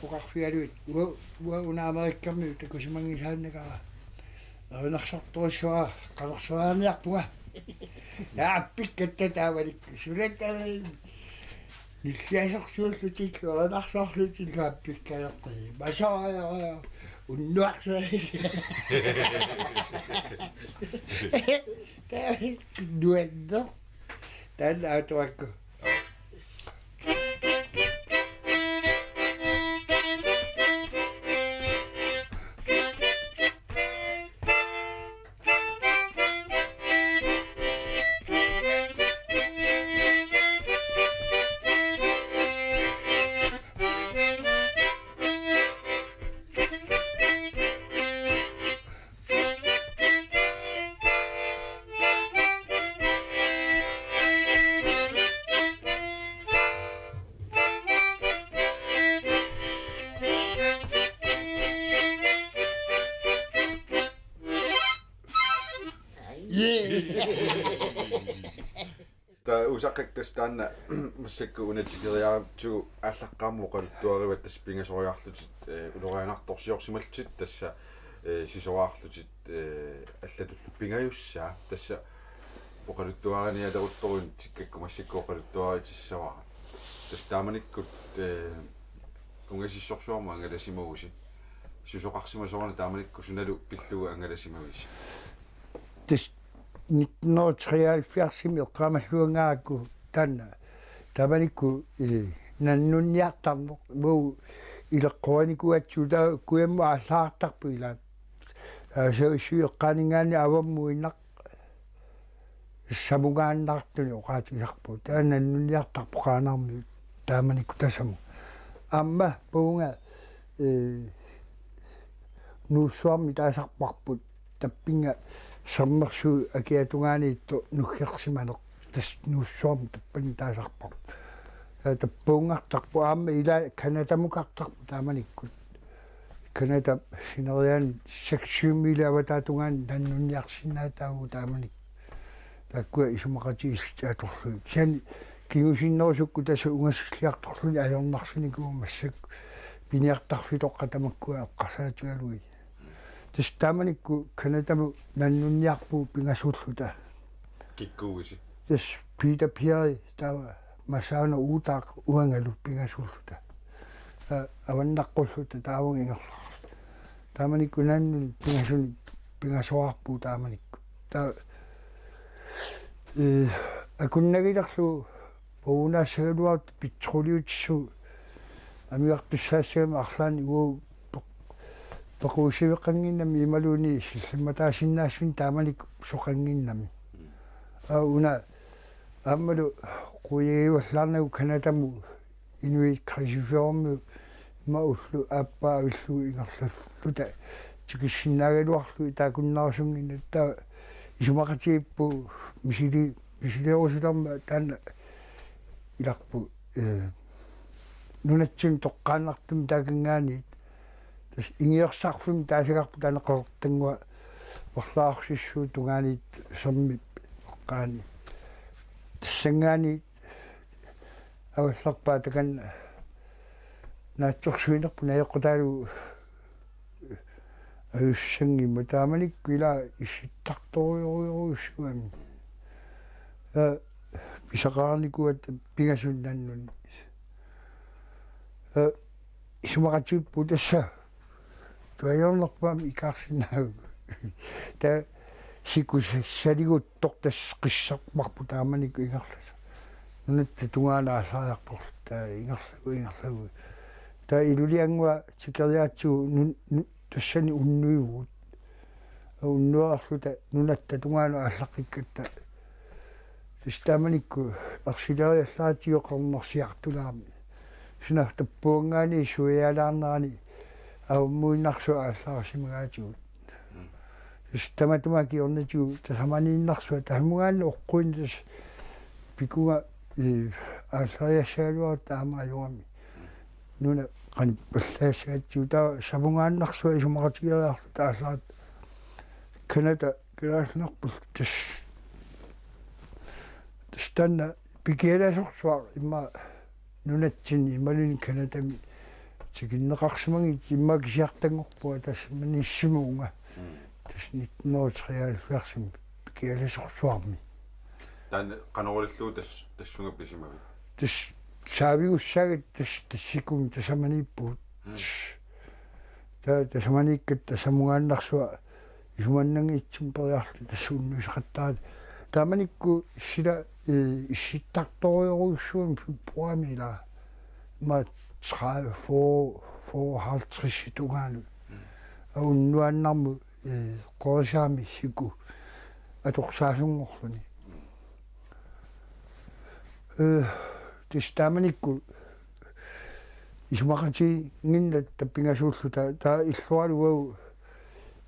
uqarfialuit una amerikkammi takusimangisaannaka arunarsorturissuara qalersuaaniarpunga appikkatta taavalik sulattani nilliasorsuullutillu arunarsorlutillu appikkalerti masaraaya unnuarsa nuanner tan autoakku usaqaqtastaanna massakku unatikeriaartu аллаққарму qaluttuarivat таспингасориарлутит улорианарторсиорсималлутит тасса сисориарлутит аллатуллу пингаюссаа тасса оқалуттуариниалерутторун тиккакку массакку оқалуттуаритиссавара тас тааманиккут унгасиссорсуарма ангаласимагуси сисоқарсимасорна тааманикку суналу пиллугу ангаласимагуси тас 1973 эққамаллуангаакку таанна таманикку наннунниартарнеқ муу илеққуаникуатсута куямма аллаартарпу илаат саусуеққанингаани аваммуиннақ самугааннартуни оқаатисарпу тааннаннунниартарпу қаанаарми тааманикку тасаму амма пуунга нуссуарми таасарпарпут таппинга саммерсуу акиатунганиитто нуххерсиманеқ тас нуссуарми таппани таасарпар таппуунгартарпу аама ила канатамукартарпу тааманиккут каната синериан 6 мили аватаатунгаани наннунниарсинаатаагу тааманик таккуа исумақатииллтааторлуи сиани кигусиннерусукку тасу унгасслиарторлуни аёрнарсиникуу массак пиниартарфитоққа тамаккуа эққарсаатугалуи тас тааманикку канатаму наннунниарпу пингасууллута киккуугиси тас пита пиари тава масаана уутаақ уангалу пингасууллута аваннаққуллута таавун ингерлар тааманикку наннун пингасуни пингасуарпу тааманикку та акуннагилерлу поунаассагалуарт питролиутиссу амиартуссаассагама арлаани уу тоқусивеқангиннами ималуни силлиматаасиннаассун тааманик соқангиннами уна аммалу куиеваллаарнагу канатаму инуи крисифеорму мауллу ааппаавиллу ингерлаффута тикиссиннаагалуарлу таакуннаарсунгинна таа исумақатииппу мисилиорусуларма таана иларпу нунатсун тоққааннартум таакингаани тас ингиерсарфум таасагарпу таанеқортангуа варлаарсиссуу тунгаанит соммип оққаани тассангаани авалларпаа такан наатсорсуинерпу наёққутаалу аюссангимма тааманикку ила исситтарториориуссуами писақарникуат пигасуннаннун исумақатиуппу тасса туайорнерпаами икаарсинаагу та сикус садигут тортас қиссарпарпу тааманикку ингерласа нунатта тунгаалааллариарпор та ингерлагу та илулиангуа тикериаатсуу тассани уннуивут уннуарлута нунатта тунгаалу аллақиккатта систаманикку арсилериаллаатиоқарнерсиартулаарми сина таппуангаани суяалаарнерани ауммуиннарсу ааллаарсимагаатигут систаматумаки орнатигу тасаманииннарсуа таамугаани оққуин тас пикуга ааллариассаалуар таамааюами нуна qan баллаасаатсуу таа савунгааннарсуа исумақатигериарлу тааллаат канада граалнарпул тстанна пикеэласорсуар имма нунатсини ималуни канадами тикиннеқарсимаги иммакисиартангорпуа тассаманиссимуунга тас 1973 киалисорсуарми таан каноруллуу тассунга писимави тас саавигуссаагат тассикум тасаманиппут тасаманиккат тасамугааннарсуа исуманнангиитсум периарли тассууннусеқаттаат тааманикку сила исситтарториоруссуун пуамила ма 30 50 тугану ауннуаннарму qoorsaami siku atorsaasuнгорлуни тистаманикку исмақати гиннат таппингасууллута таа иллуалугау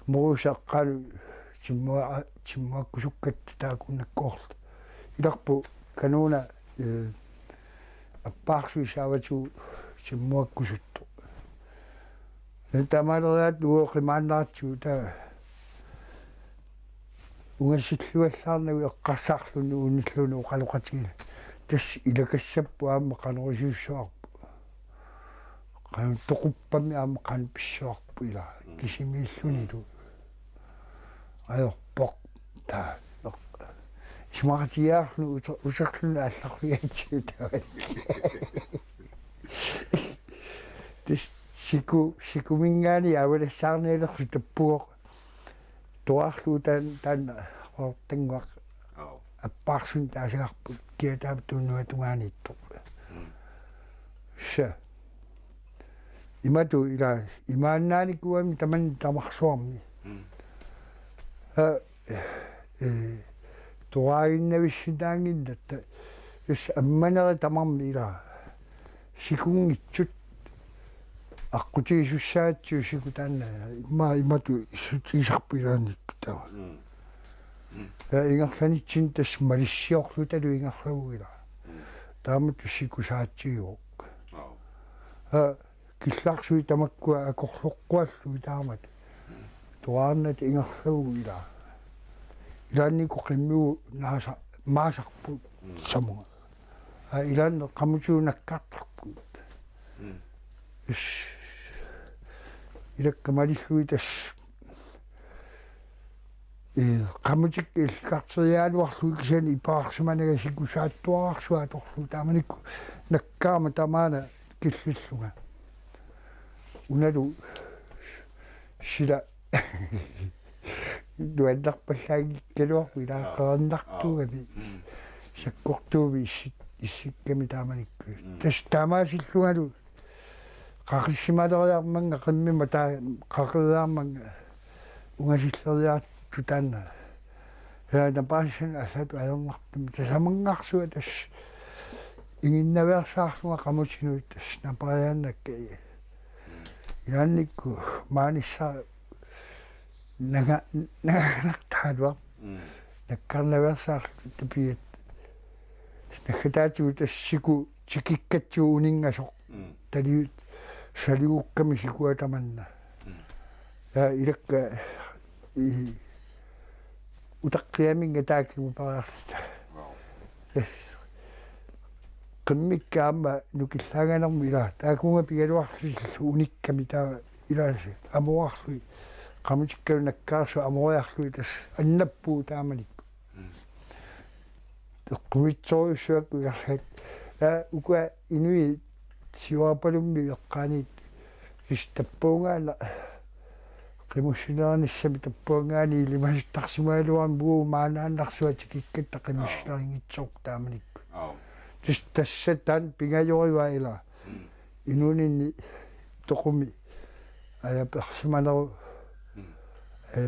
морусаққалу чиммуаккусуккат таакуннаккоорлу иларпу кануна аппаарсуисаавату чиммуаккусутту тамалериат нуоқимааннаратсуу таа унгасиллуаллаарнагу эққарсаарлуну униллуну оқалоқатигила тас илакассаппу аама қанорисуссуарпу қан тоқуппами аама қан писсуарпу ила кисимииллунилу аёрпоқ таа смартиарлу усерлуну алларфиатсуу таа тас сикумингаани авалассаарниалерсу таппуоқ туарлуу таан қортангуақ аппаарсун таасагарпут киатаап туунуатугаанииттоқ ша имату ила имааннааникуами таман тамарсуарми туаиннависситаангиннатта ис амманери тамарми ила сикунгитсут аққутигисуссаатсуу сикутаанна имату исутигисарпилааникку тава ингерланитсин тас малиссиорлуталу ингерлавуила таамату сикусаатсиуоқ киллаарсуи тамаккуа акорлоққуаллуи таамат туаарнат ингерлавуила илааннику қиммуу нааса маасарпут самуга илаанне қамутуунаккаартарпут илаккамалиллуи тас qamujik ilkarteriaaluarlu kisani ipaarsimanaga sikussaattuararsuа torlu taamanikku nakkaama tamaana killulluga unalu sila duannarpallaagi kaluarpu ilaaqerannartuugami sakkortuuvi issikkami taamanikku tas taamaasillugalu qaqissimaleriarmanga qimmima taa qaqeriarmanga ungasilleriaat tutana ja napaasin asatu ayonnartum tasamanngarsua tas inginnaversaarluga qamutinuit tas napariannakka ilaannikku maanissa naganartaaluar nakkarnaversaarlu tapiat snakkataatu tassiku tikikkatsu uningasoq taliut saligukkami sikuatamanna ja ilakka utaqqiaminga taakkimupararsta qimmikkaama nukillaaganermu ila taakunga pigaluarlusillu unikkami taa ilaasi amoarlui qamutikkalu nakkaarsu amoriarlui tas annappuu taamanikku teqqumitsoriussuakku iarlaat ukua inui siuapalummi eqqaaniit tappuungaana qimussineraanissami tappuangaani limasuttarsimaaluarn buu maanaannarsuatikikkatta qimussineriнгитсоқ тааманикку тассатаан пингajoriva ила инунинни тоқуми аяперсиманеру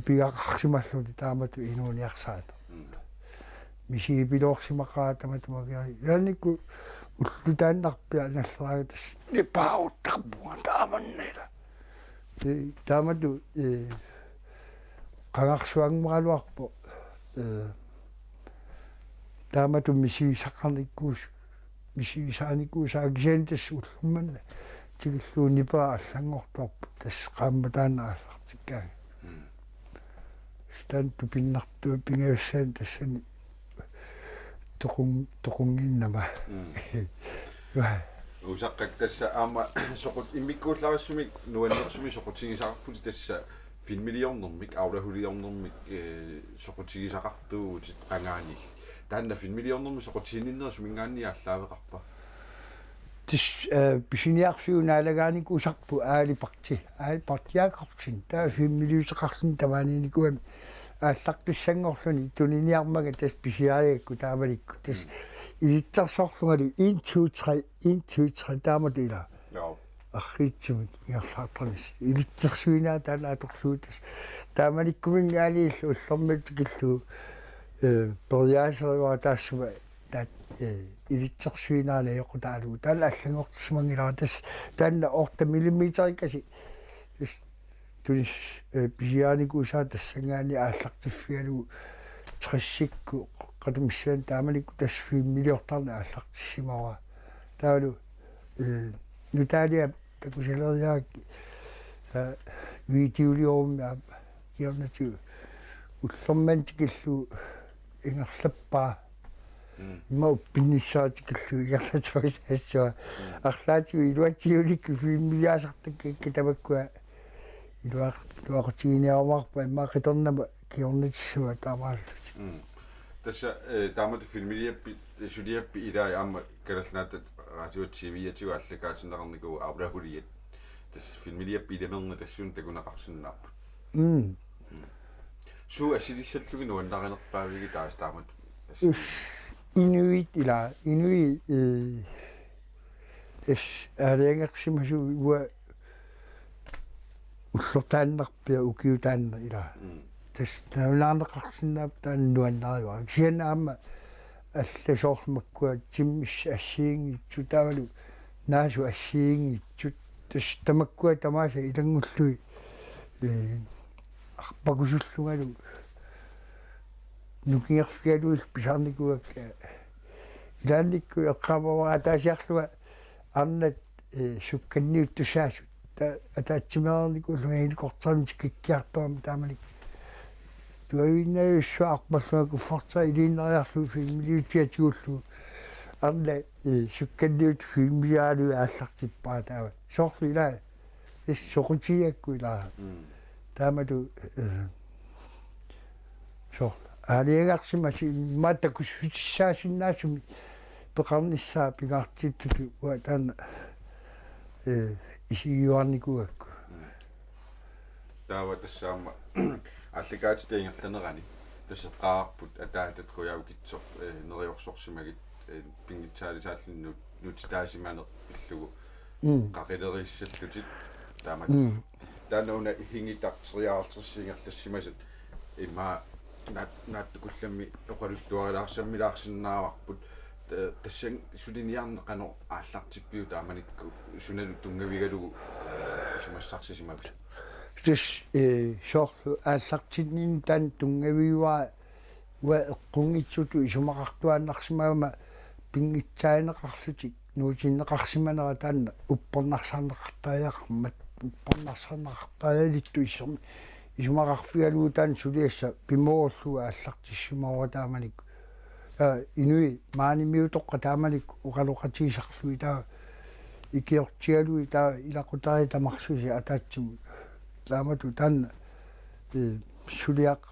пигақарсималлуни таамату инуниарсаата мисигипилоорсимақаатаматумагиари иланникку уллутааннарпиа наллераагатас нипаауттарпуга тааманнила таамату qangarsuangmeraluarpo таамату мисигисақарниккуус мисигисааниккуусаагисианитас уллумманна тигиллуунипаа аллангорторпу тас qaammataaнаасартиккаага станту пиннартуа пингависсаан тассани тоқунгиннама Usaqqak tassa aama soqut immikkuullarisumik nuannersumi soqutigisaqarputi tassa filmiliornermik aulahuliornermik soqutigisaqartuutit qangaani taanna filmiliornermi soqutigininnersumingaanni allaaveqarpa tis pisiniarsuunaalagaanik usarpu aalipartiaaqartin taa fimmiliuseqarlin tamaaniinikuami ааллартуссангорлуни тунiniarmaga тас писиариакку таамаликку тас илитсарсоорлунгалу 1 2 3 1 2 3 тааматила яа арриитсумик иарлаартарнис илитсерсуинаа таалааторсуутас таамаликкумингаалииллу уллормат киллу периаасеруа таассума таат илитсерсуинаала яқутаалу таала аллагортсмангилаа тас таанна орта миллиметрикаси тунис писиаанику саатассангаани ааллартиффигалу триссикку qadumissaan taamaliku tasfiimmiliortarna ааллартиссимава таалу нутаалиа такусалериаакки видеолиоруммаа киорнату уллормантикиллу ингерлаппаа имау пиннссаатикиллу иерлатуисаассуа арлаату илуатиуликку фииммилиасартаккакка тамаккуа илуақутигиниармарпа иммаақиторнама киорнатиссуа таамааллут тасса таамату филмилиаппи сулиаппи илаа аама калалнаатат радио тв атиу аллакаатиннеқарникуу аулахулиат тас филмилиаппи илемерне тассуун такунақарсиннааппут суу асилиссаллуги нуаннаринерпаавиги таас таамат инуит ила инуи алиангерсимасу уа уллортааннерпиа укиутааннер ила тас наулаарнеқарсинаап таан нуаннариуа кианаама алласоорлмаккуа тиммис ассиингитсу таавалу наасу ассиингитсут тас тамаккуа тамааса илангуллуи арпакусуллугалу нукиерфигалуил писарникуакка илаанникку эққамаваа таасиарлуга арнат сукканниуттусаасут та атаатсимеэрникуллуга иликортармит киккиартуама таамалик туавиннааюссуарпаллуаку форца илиннериарлу филмилиутиатигуллу арна сукканниут филмилиалу ааллартиппаа таава соорлу илаа соқутиакку илаа таамалу соорлу алиагарсимаси маттакуссутиссаасиннаасуми пеқарниссаа пигаартиттуту уа таана исигиуарникуакку таава тассаама алликаатите ингерланерани тассеққаарпут атаатат куяукитсоқ нериорсорсимагит пингитсаалисааллиннут нутитаасиманер иллугу қақилериссаллутит таамат таанауна хингитартериаартерсингерлассимасат имма нааттукулламми оқалуттуарилаарсаммилаарсиннааварпут тассан сулиниарнеқано ааллартиппиу тааманикку суналу тунгавигалугу сумассарсисимапис тис соорлу ааллартиннин таан тунгавиуаа уа эққунгитсуту исумақартуааннарсимаама пингитсаанеқарлутик нуутиннеқарсиманера таанна уппернарсаарнеқартааяақармат уппернарсаарнеқартаалитту исерми исумақарфигалуу таан сулиасса пимоорлуга ааллартиссимава тааманикку инуи maaнимиутоққа тааманикку уқалоқатигисарлуи таа икиортигалуи таа илақутари тамарсуси атаатсиму таамату таанна сулиақ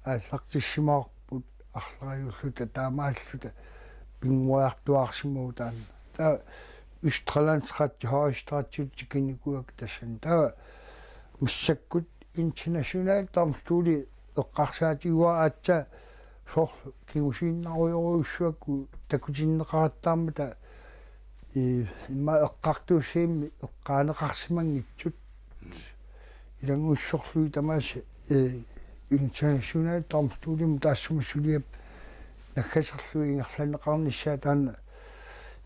ааллартиссимаарпут арлариуллута таамааллута пингуартуарсимуу таанна таа Østgrønlandsret højestrætsuttikkenikkuak tassan tаа миссаккут international domstoli эққарсаатигуа аатса сор кигусииннаруйоруйуссуакку такутиннеқараттаармата имма эққартуусиимми эққаанеқарсимангитсут илангуссорлуи тамааса international domstolим таассумассулиап наггасерлуи ингерланеқарниссаа таана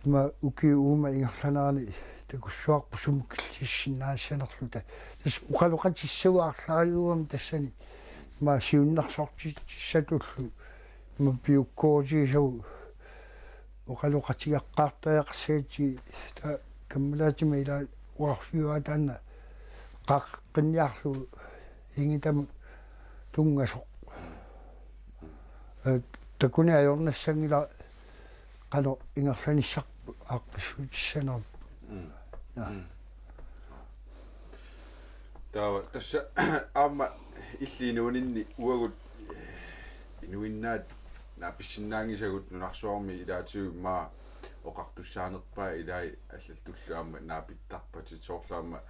има укиуума ингерланерани такуссуарпу сумуккиллиссинаассанерлута тас уқалоқатиссауаарлариуам тассани ма сиуннарсортиссатуллу има пиуккоожисау уқалоқатигаққартаяқсаати та каммалаатима ила уарфиуа таана қаққинниарлу ингитам тунгасоқ такуни аёрнассангила qalo ingerlanisarp арписсуутиссанер таа тасса аама иллиинуунинни уагут инуиннаат нааписсиннаангисагут нунарсуарми илаатиу маа оқартуссаанерпаа илаи аллалтуллуама наапиттарпати соорлаама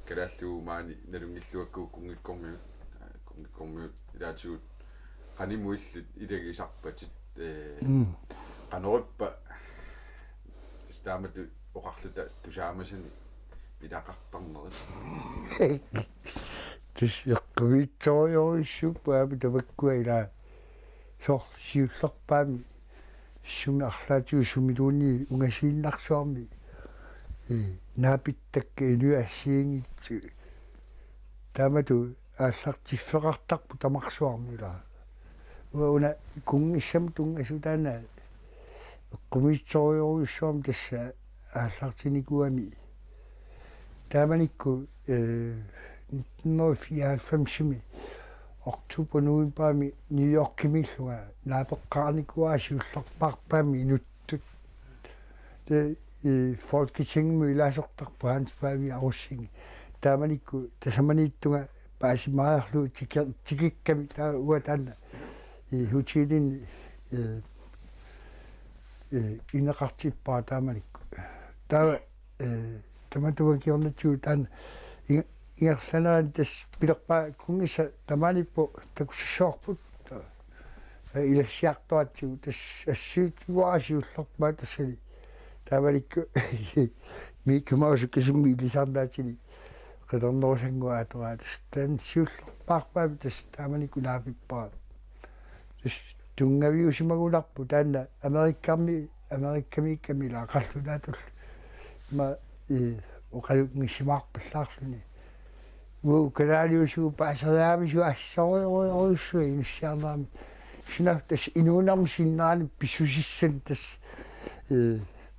калааллуумаани налунгиллуакку кунгиккормиут илаатигут qaнимуиллут илагисарпатит qanориппа стаамату оқарлута тусаамасани илақартарнерит тисиэккавитсориорissuppaами таваккуа илаа сор сиуллерпаами сумми арлаатиу сумилууни унгасииннарсуарми наапиттакка инуассиингитсу таамату ааллартиффеқартарпу тамарсуарми илаа уна кунгиссам тунгасутаана эққумитсориорissуарми тасса ааллартиникуами тааманикку 1994 oktober november New York kimilluga naapеққарникуаасиуллерпаарпаами инуттут те folketinget илаасортарпу ханспаави аруссинги тааманикку тасаманииттунга паасимаарлу тикикками таа уатаана хутилин инеқартиппаа тааманикку таа таматуакиорнатсуу таан ингерланеран тас пилерпаа кунгиса таманиппу такуссоорпут илассиартуатсуу тас ассиутуаасиуллерпаа тассали тааманикку микмаусуккисимми илисарнаатини qelernerusangua atoa tas tan siullerpaarpaavi tas taamanikku naapipпаа tas tungaviusimagularpu taanna amerikkami laaqarlunaatul ma oqalungissimaarpallaarluni kanaaliusugu paasariaamisu assorioriorissua inussiarnaami sina tas inuunarmi sinnaani pissusissan tas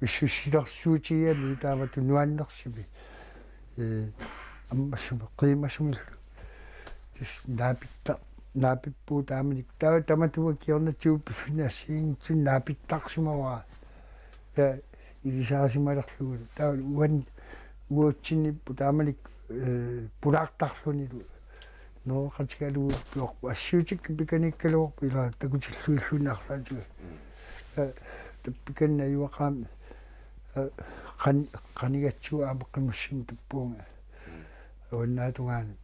pissusilersuutigiami taamatu nuannersimi аммассума қимасумиллу тис наапиппуу тааманик таа таматуа киорнатсуу пиффинассиингитсун наапиттарсумава я илисаасималерлугу таа уан уутсинниппу тааманик пулаартарлунилу ноқатикалуу пиорпу ассиутик пиканиккалуорпу ила такутиллуиллунарлаатуга таппиканна юақаами qanigатсуа аамеққимуссим таппуунга оннаатугаани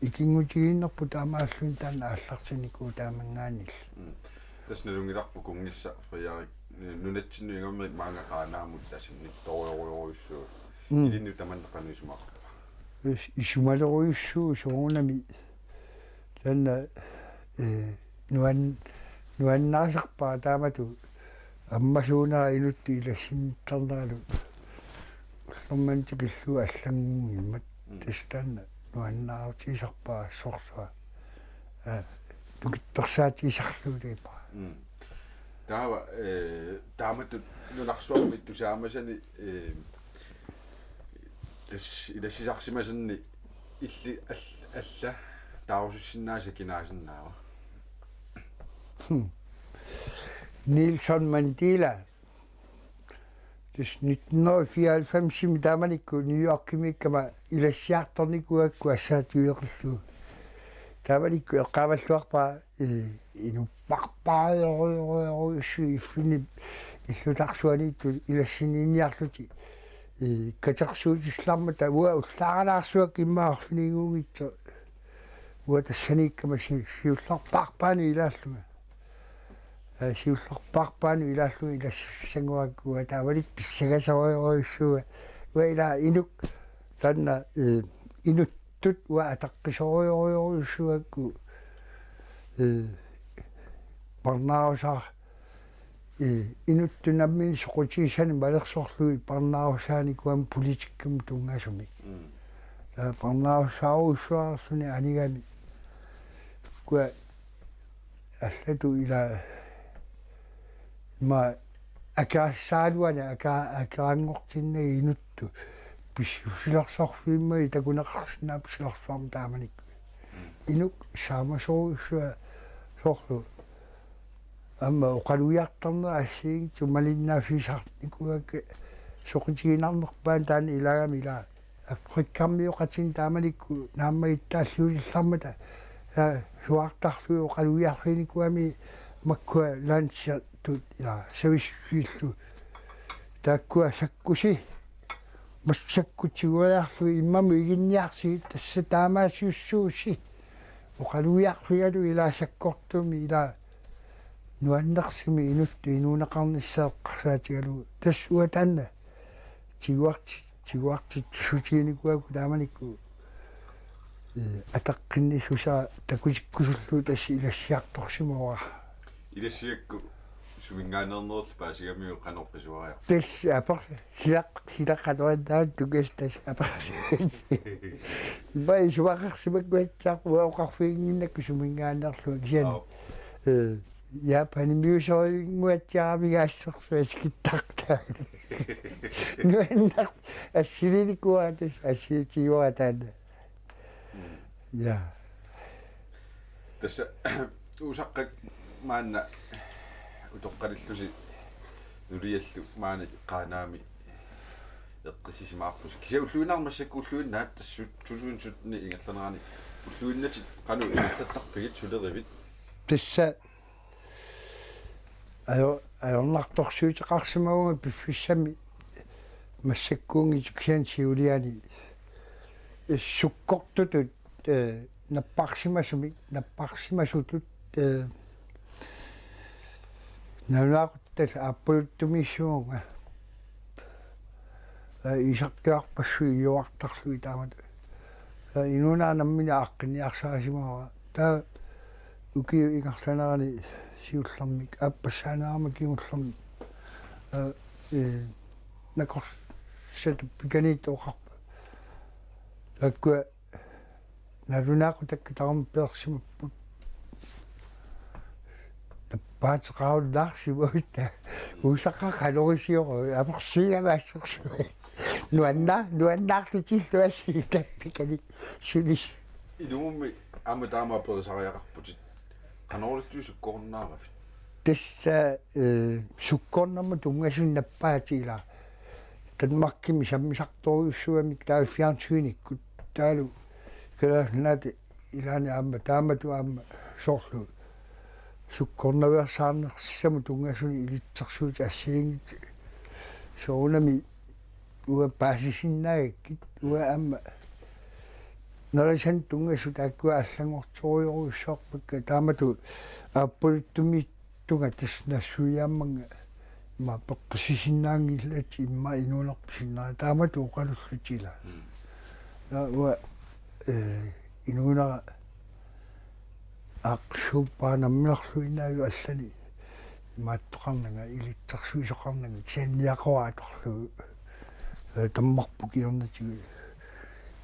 икингутигииннерпу таамааллун таана ааллартиникуу таамангаанил таснелунгиларпу кунгисса фриарик нунатсиннуигаммит маангақаанаамут тасиннитториориориуссуу илинну таманнеқанисумаарпа исумалеруйуссуу соорунами таана нуаннаасарпаа таамату аммасуунаа инутти илассиннитарнералу лормантикиллу аллангунгиммат тестана нуаннаарутисарпаа сорсуа тукиттерсаатисарлуулипа таава таамату нунарсуармит тусаамасани тас илассисарсимасанни илли алла таавусуссиннааса кинаасиннаава Nelson Mandela dus 1994 taamanikku New York-imikkama ilassiartornikuakku assaatuiqerlu taamanikku eqqaavalluarpaa inupparpaarioriussu iffini illutarsuaniittu ilassiniinniarluti katersuutislarma tavua ullaaralaarsuak immaarliniiguungitso ua tassaniikkama siullarparpaani ilaalluga siullerparpaanu ilaallu ilassangуаккуа таавалит писсагасориориуссуга уа ила инук танна инуттут уа атаққисориориуссуакку парнаусаа инуттунаммин соқутисани малерсорлуи парнаусааникуам политиккум тунгасуми парнаусаауссуарсуни анигами куа аллату ила ma akaassaaluana akaangortinna inuttu pissusilarsorfiimma itakunaqarsinaa pissilarsuarma taamanikku inuk saamasorussua sorlu amma oqaluiartarnera assiigi tumalinnaafisarnikuakke soqutiginarnerpaan taani ilagami ila afrikkammiоqatin taamalikku naammagittaalluulillarmata suartarlui oqaluiarfinikuami makkua lansia tut ila savissuillu taakkua sakkusi массаккутигуяарлу иммаму игинниарси тасса таамаасиуссууси оқалуиарфигалу илаасаккортуми ила нуаннерсими инутту инуунеқарниссаеққарсаатигалу тас уатанна тигуарти сутиникуаку тааманикку атаққиннисуса такусиккусуллу тасси илассиарторсимуара илассиакку сумингаанернерл паасигамиу канорписуариар тас апар силаққатуаннаат тукестас апар бай суақарсимаккуатсаақуа оқарфиингиннакку сумингаанерлуа кисани яапанимиусорингуатсаарамигаассорсуа скиттартаа нуаннар ассилиникуатас ассиутигуатаана я тасса усаққак маанна утоққалиллуси нулиаллу маана қаанаами эққисисимаарпус кися уллуинаармассакку уллуиннаат тассут тусуинсутни ингерланерани уллуиннати қану ингерлаттарпигит сулеривит тасса аёрнарторсуутеқарсимагунга пиффиссами массаккуунги кисиан сиулиани суккортутут наппарсимасутут налаақуттас ааппулуттумиссуунга исартуарпассуи иуартарлуи таамат инунаанаммина аққиниарсаасимаа таа укиу ингерланерани сиуллэрмик аппассаанаама кигуллэрми накорс сет пиканит оқарпа аккуа налунаақутакка тарам персимаппут паатеқауллаарсимуита усаққа қалорисиоро аперсигаваассорсуи нуаннаарлутиллуасси таппикани сулис илумми ама таама персариақарпутит канориллуисуккорнаарафит тасса суккорнамма тунгасуннаппаатила танмаркими саммисарторюссуамик тааффиарнсуиниккут таалу калаахнаати илаани аама таамату аама соорлу суккорнавиарсаарнерсаму тунгасуни илитсарсуут ассиингит соунами уа паасисиннаагаккит уа аама наласан тунгасу тааккуа аллангорториоруссоорпакка таамату ааппулуттумиттунга таснассуиаамманга ма пеққисисиннаангиллати имма инуунерписиннаа таамату оқалуллутила уа инуунера ақсууппаанаммиарлуинааю аллани мааттоқарнага илитсарсуисоқарнага кисанниақуааторлу таммарпу киорнатигу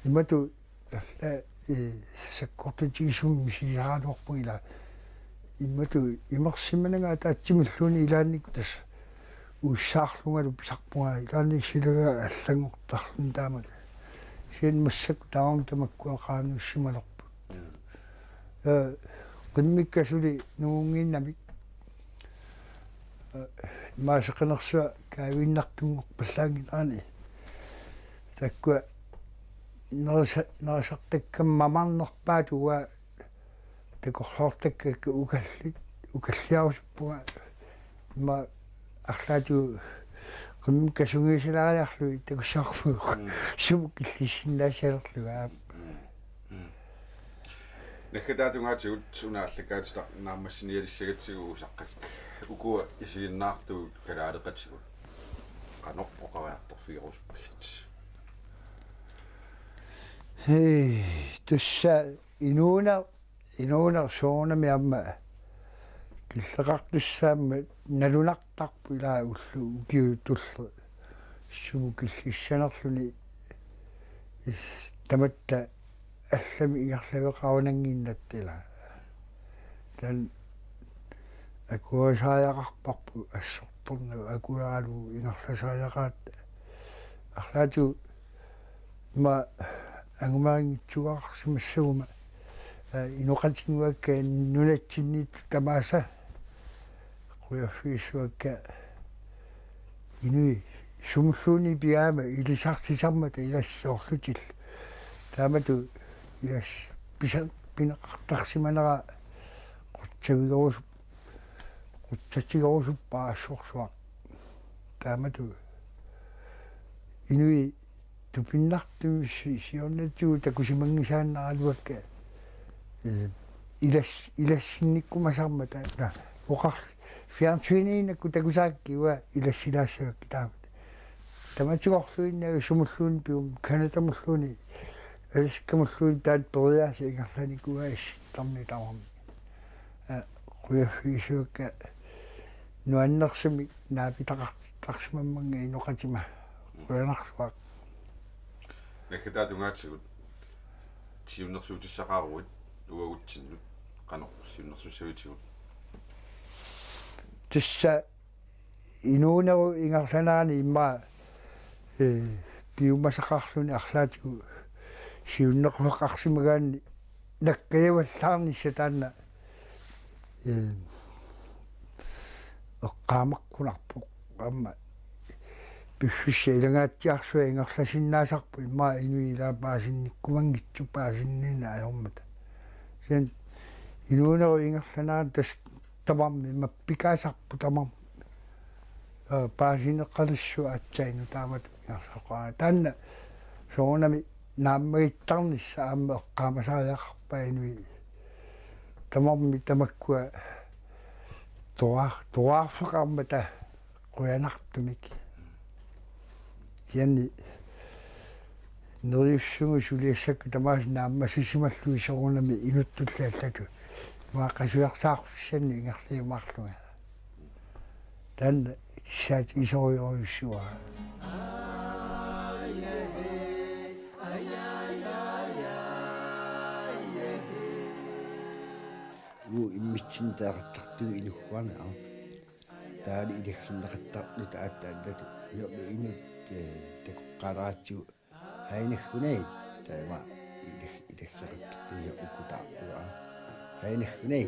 имату алла саккортутигисумми сиараалуарпуила имату имерсиманага таатсимиллуни илааннику тас уссаарлунгалу писарпунга илаанник силага аллангортарлун таамак сиан массакку таам тамаккуақаануссималерпу qimmikkasuli nuunginnamik maasaqanersua kaavinnartunngorpallaanginaani takkua nerisartakkammamarnerpaat uga takorloortakkakka ukalliarusuppuga ma арлаату qimmikkasugiisilariarlui takussarpugu sumukillissinnaassalерlugaa наккатаатунгаатигут сунааллакаатита нааммассиниалиссагатсигу усаққак укуа исигиннаартуут калаалеқатсигут канорпоқариарторфигеруспагит тусса инууна соонами амма киллеқартуссаамма налунартарпу илаа уллу укиутулле сумукиллиссанерлуни таматта аллами ингерлавеқарунангиннаттила тан акуасааяқарпарпу ассорторнау акуаралу ингерласааяқаат арлаату ма ангумаангитсуаарсимассагума инуқатингуакка нунатсинниит тамааса querfiisuakka inui sumulluuni piaama ilisartisarmata ilassoorlutil taamatu ilas pineqartarsimanera qutsavigorusup qutsatigorusuppa assorsuaq taamatu inui tupinnartum siornatu takusimangisaannaraluakka ilassinnikkumasarmata na oqar fjernsyniinakku takusaakkiwa ilassilaassuakki taamat tamatsigorluinnagu sumulluun pium kanatamulluuni алискамуллуи таат периааси ингерланикуа исситарни таамарми querfiisuakka nuannersimi naapitaqartarsimammanга inoqatima quyanarsuaq наккатаатунгаатсигут тиуннэрсуутиссақааруит уагутсиннут qano сиуннэрсуссавитигут тисса инуунеру ингерланаани имма пиумасақарлуни арлаатигу сиуннеқмеқарсимагаанни наккаяваллаарнисса таанна эққаамаққунарпоқ амма пиффисса илагаатсиарсуа ингерласиннаасарпу имма инуилаа паасинниккумангитсу паасиннина аёрмата сен инуунеру ингерланаан тас тамарми маппикаасарпу тамар паасинеққалиссу атсаину таамат ингерлақаа таанна соонами нааммагиттарнисса аама эққаамасариақарпаинуи тамарми тамаккуа туаарфеқармата қуянартумик янни нерюссугу сулиассакку тамаас нааммасисималлуи сорунами инуттуллааллату мааққасуярсаарфиссанни ингерлиумаарлуга таанна киссаат исориориуссуа иммитсин таартартуги илуггуана таали илаггиннеқаттарну тааттааллату инут такоққалаатсу хайнаггунай таама илаггеқаттартуя укутаақуа хайнаггунай